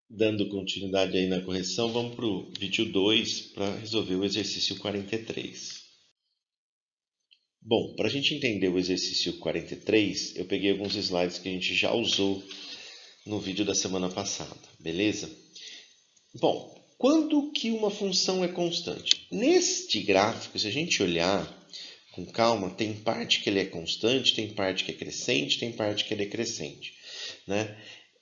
Dando continuidade aí na correção, vamos para o vídeo 2 para resolver o exercício 43. Bom, para a gente entender o exercício 43, eu peguei alguns slides que a gente já usou no vídeo da semana passada, beleza? Bom, quando que uma função é constante? Neste gráfico, se a gente olhar com calma, tem parte que ele é constante, tem parte que é crescente, tem parte que é decrescente, né?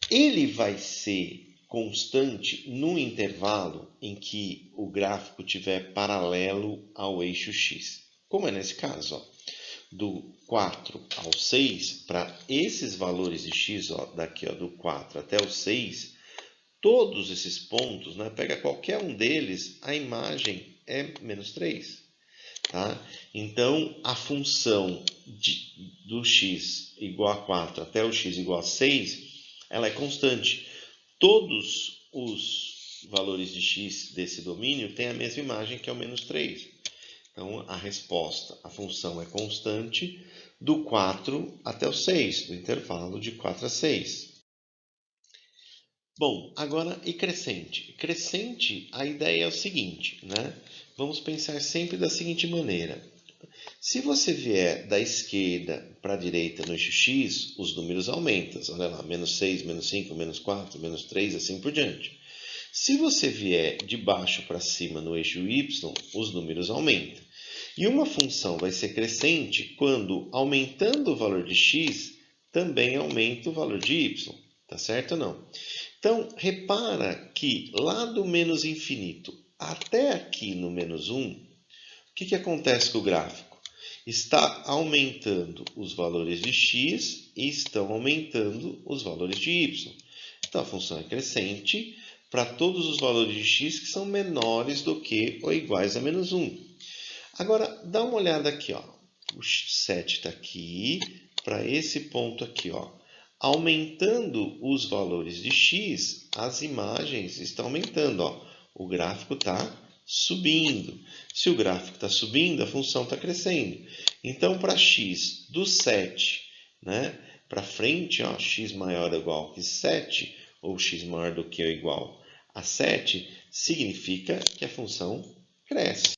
Ele vai ser constante no intervalo em que o gráfico estiver paralelo ao eixo x. Como é nesse caso, ó, do 4 ao 6, para esses valores de x, ó, daqui ó, do 4 até o 6, todos esses pontos, né, pega qualquer um deles, a imagem é menos 3. Tá? Então, a função do x igual a 4 até o x igual a 6, ela é constante. Todos os valores de x desse domínio têm a mesma imagem, que é o menos 3. Então, a resposta, a função é constante do 4 até o 6, do intervalo de 4 a 6. Bom, agora e crescente? Crescente, a ideia é o seguinte, né? Vamos pensar sempre da seguinte maneira. Se você vier da esquerda para a direita no eixo x, os números aumentam. Olha lá, menos 6, menos 5, menos 4, menos 3, assim por diante. Se você vier de baixo para cima no eixo y, os números aumentam. E uma função vai ser crescente quando, aumentando o valor de x, também aumenta o valor de y. Tá certo ou não? Então, repara que lá do menos infinito até aqui no menos 1, o que acontece com o gráfico? Está aumentando os valores de x e estão aumentando os valores de y. Então, a função é crescente para todos os valores de x que são menores do que ou iguais a menos 1. Agora, dá uma olhada aqui, ó. O 7 está aqui, para esse ponto aqui, ó. Aumentando os valores de x, as imagens estão aumentando, ó. O gráfico está subindo. Se o gráfico está subindo, a função está crescendo. Então, para x do 7, né, para frente, ó, x maior ou igual que 7, ou x maior do que ou igual a 7, significa que a função cresce.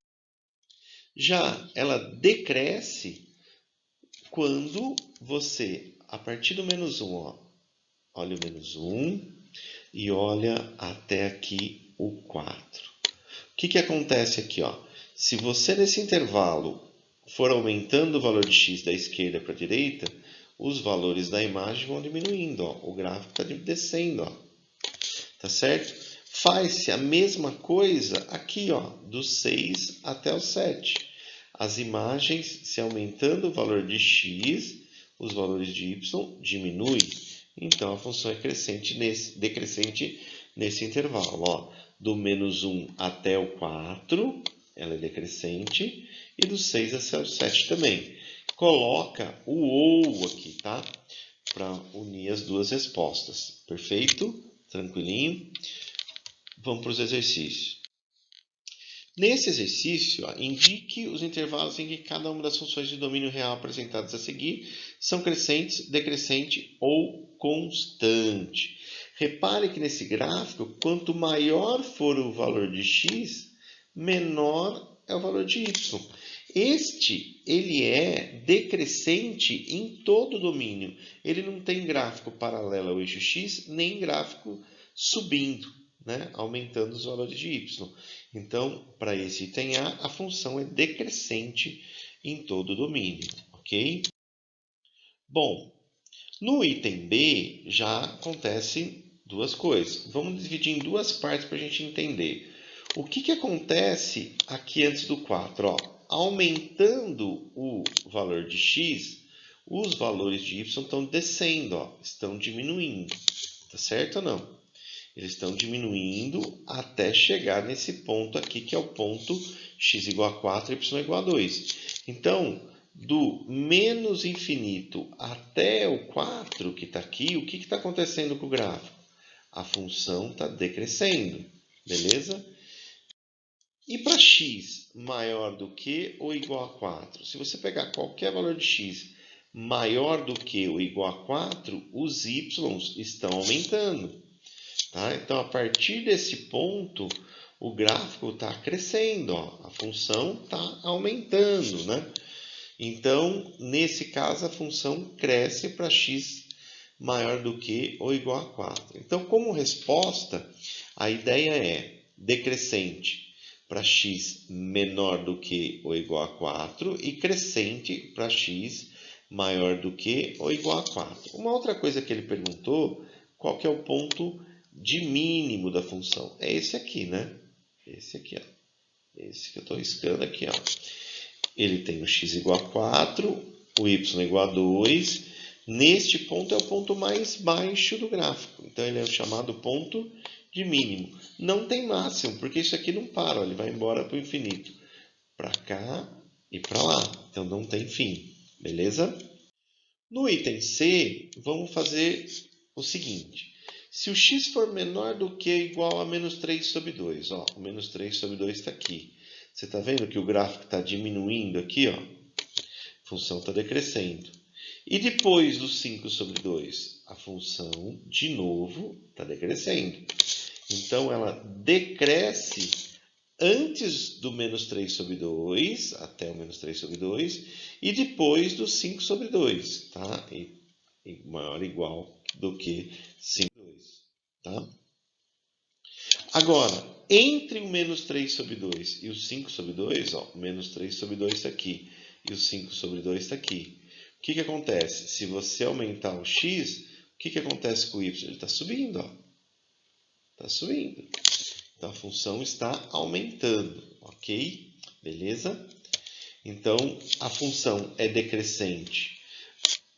Já ela decresce quando você, a partir do menos 1, ó, olha o menos 1 e olha até aqui o 4. O que acontece aqui? Ó? Se você nesse intervalo for aumentando o valor de x da esquerda para a direita, os valores da imagem vão diminuindo. Ó. O gráfico está descendo. Ó. Tá certo? Faz-se a mesma coisa aqui, ó, do 6 até o 7. As imagens, se aumentando o valor de x, os valores de y diminuem. Então, a função é decrescente nesse intervalo. Ó. Do menos 1 até o 4, ela é decrescente. E do 6 até o 7 também. Coloca o ou aqui, tá? Para unir as duas respostas. Perfeito? Tranquilinho? Vamos para os exercícios. Nesse exercício, indique os intervalos em que cada uma das funções de domínio real apresentadas a seguir são crescentes, decrescente ou constante. Repare que nesse gráfico, quanto maior for o valor de x, menor é o valor de y. Ele é decrescente em todo o domínio. Ele não tem gráfico paralelo ao eixo x, nem gráfico subindo, né? Aumentando os valores de y. Então, para esse item A, a função é decrescente em todo o domínio, ok? Bom, no item B já acontecem duas coisas. Vamos dividir em duas partes para a gente entender. O que acontece aqui antes do 4? Ó, aumentando o valor de x, os valores de y estão descendo, ó, estão diminuindo. Tá certo ou não? Eles estão diminuindo até chegar nesse ponto aqui, que é o ponto x igual a 4, y igual a 2. Então, do menos infinito até o 4, que está aqui, o que está acontecendo com o gráfico? A função está decrescendo, beleza? E para x maior do que ou igual a 4? Se você pegar qualquer valor de x maior do que ou igual a 4, os y estão aumentando. Tá? Então, a partir desse ponto, o gráfico está crescendo, ó. A função está aumentando, né? Então, nesse caso, a função cresce para x maior do que ou igual a 4. Então, como resposta, a ideia é decrescente para x menor do que ou igual a 4 e crescente para x maior do que ou igual a 4. Uma outra coisa que ele perguntou, qual que é o ponto de mínimo da função? É esse aqui, né? Esse aqui, ó. Esse que eu estou riscando aqui, ó. Ele tem o x igual a 4, o y igual a 2. Neste ponto é o ponto mais baixo do gráfico. Então, ele é o chamado ponto de mínimo. Não tem máximo, porque isso aqui não para. Ó, ele vai embora para o infinito. Para cá e para lá. Então, não tem fim. Beleza? No item C, vamos fazer o seguinte. Se o x for menor do que ou igual a menos 3 sobre 2, ó, o menos 3 sobre 2 está aqui. Você está vendo que o gráfico está diminuindo aqui, ó? A função está decrescendo. E depois do 5 sobre 2, a função, de novo, está decrescendo. Então, ela decresce antes do menos 3 sobre 2, até o menos 3 sobre 2, e depois do 5 sobre 2, tá? E maior ou igual do que 5 sobre 2, tá? Agora, entre o menos 3 sobre 2 e o 5 sobre 2, ó, o menos 3 sobre 2 está aqui e o 5 sobre 2 está aqui. O que acontece? Se você aumentar o x, o que acontece com o y? Ele está subindo, ó. Está subindo. Então, a função está aumentando, ok? Beleza? Então, a função é decrescente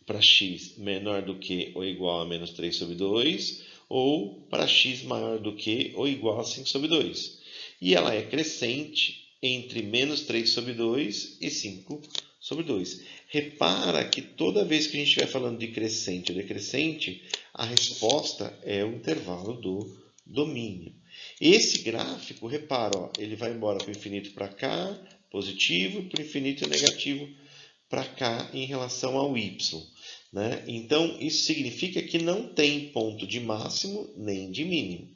para x menor do que ou igual a menos 3 sobre 2, ou para x maior do que ou igual a 5 sobre 2. E ela é crescente entre menos 3 sobre 2 e 5 sobre 2. Repara que toda vez que a gente estiver falando de crescente ou decrescente, a resposta é o intervalo do domínio. Esse gráfico, repara, ó, ele vai embora para o infinito para cá, positivo, para o infinito negativo para cá em relação ao y. Né? Então, isso significa que não tem ponto de máximo nem de mínimo.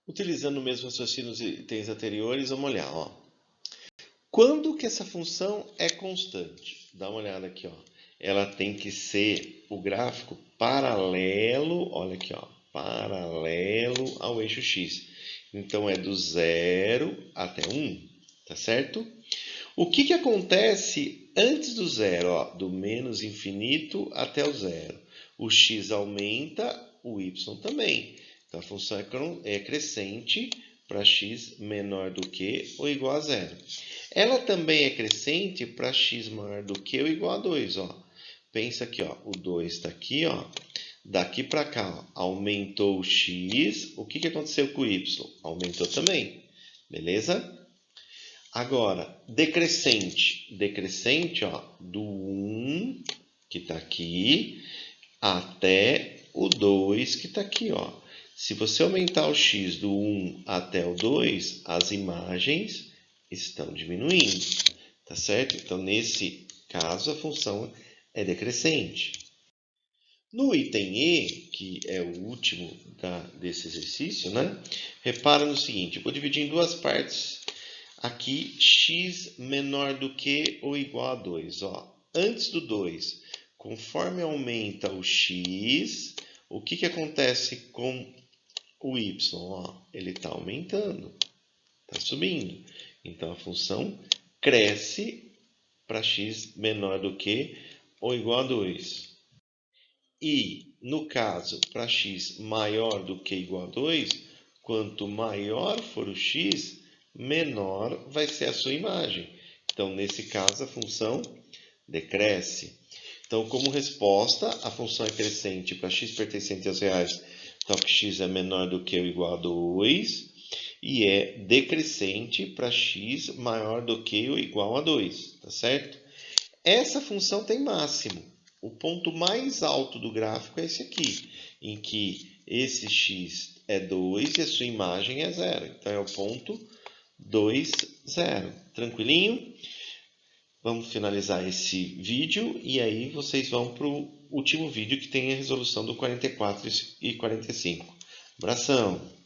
Utilizando o mesmo raciocínio dos itens anteriores, vamos olhar. Ó. Quando que essa função é constante? Dá uma olhada aqui. Ó. Ela tem que ser o gráfico paralelo, olha aqui, ó, paralelo ao eixo x. Então, é do 0 até 1, tá certo? O que acontece antes do zero? Ó, do menos infinito até o zero. O x aumenta, o y também. Então, a função é crescente para x menor do que ou igual a zero. Ela também é crescente para x maior do que ou igual a 2. Ó. Pensa aqui, ó, o 2 está aqui, ó. Daqui para cá, ó, aumentou o x. O que aconteceu com o y? Aumentou também. Beleza? Agora, decrescente. Decrescente, ó, do 1, que está aqui, até o 2, que está aqui. Ó. Se você aumentar o x do 1 até o 2, as imagens estão diminuindo. Tá certo? Então, nesse caso, a função é decrescente. No item E, que é o último desse exercício, né? Repara no seguinte, eu vou dividir em duas partes. Aqui, x menor do que ou igual a 2. Ó. Antes do 2, conforme aumenta o x, o que acontece com o y? Ó, ele está aumentando, está subindo. Então, a função cresce para x menor do que ou igual a 2. E, no caso, para x maior do que ou igual a 2, quanto maior for o x, menor vai ser a sua imagem. Então, nesse caso, a função decresce. Então, como resposta, a função é crescente para x pertencente aos reais, então que x é menor do que ou igual a 2, e é decrescente para x maior do que ou igual a 2, tá certo? Essa função tem máximo. O ponto mais alto do gráfico é esse aqui, em que esse x é 2 e a sua imagem é 0. Então, é o ponto 2, 0. Tranquilinho? Vamos finalizar esse vídeo e aí vocês vão para o último vídeo que tem a resolução do 44 e 45. Abração!